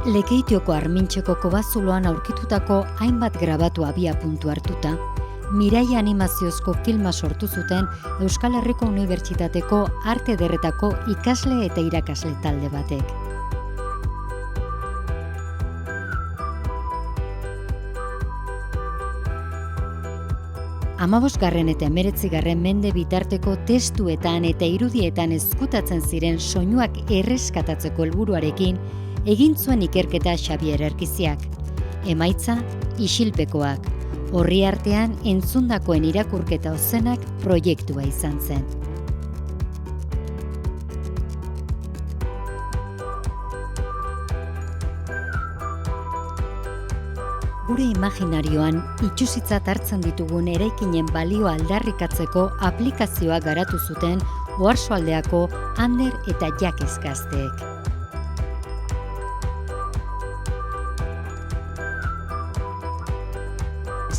Lekeitioko Armintxeko kobazuloan aurkitutako hainbat grabatu abia puntu hartuta, Mirai animaziozko filma sortu zuten Euskal Herriko Unibertsitateko Arte Ederretako ikasle eta irakasle talde batek. Hamabosgarren eta 19. mende bitarteko testuetan eta irudietan ezkutatzen ziren soinuak erreskatatzeko helburuarekin egin zuen ikerketa Xabier Erkiziak. Emaitza, isilpekoak. Horri artean entzundakoen irakurketa ozenak proiektua izan zen. Gure imaginarioan itsusitzat hartzen ditugun eraikinen balioa aldarrikatzeko aplikazioa garatu zuten Oarsoaldeako Ander eta Jakes gazteek.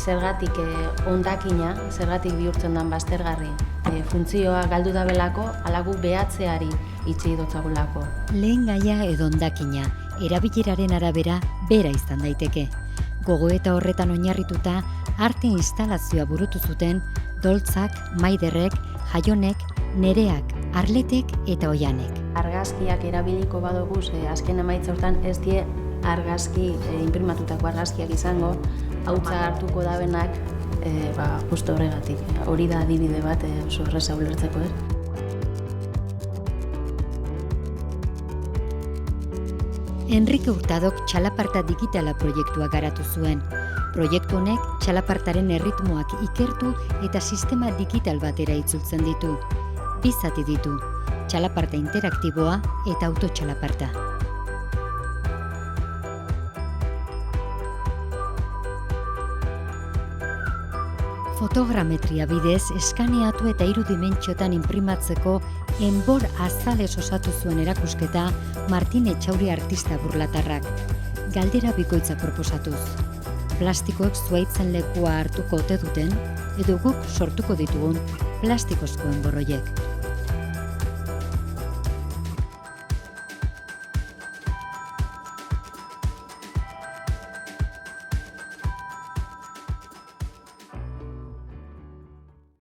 Zergatik hondakina, zergatik bihurtzen den baztergarri. Funtzioa galdu dabelako, alagu behatzeari itxi dotzagulako. Lehen gaia edo hondakina, erabileraren arabera bera izan daiteke. Gogoeta horretan oinarrituta, arte instalazioa burutu zuten Doltzak, Maiderrek, Jaionek, Nereak, Arletek eta Oianek. Argazkiak erabiliko badoguz, azken emaitza hortan ez die argazki, inprimatutako argazkiak izango, hautza hartuko dabenak, justo horregatik. Hori da adibide bat oso erraza ulertzeko, Enrique Hurtadok txalaparta digitala proiektua garatu zuen. Proiektu honek txalapartaren erritmoak ikertu eta sistema digital batera itzultzen ditu. Bi zati ditu, txalaparta interaktiboa eta autotxalaparta. Fotogrametria bidez eskaneatu eta 3 dimentsiotan inprimatzeko enbor azalez osatu zuen erakusketa Martin Etxauri artista burlatarrak. Galdera bikoitza proposatuz. Plastikoek zuhaitzen lekua hartuko ote duten, edo guk sortuko ditugun plastikozko enbor horiek.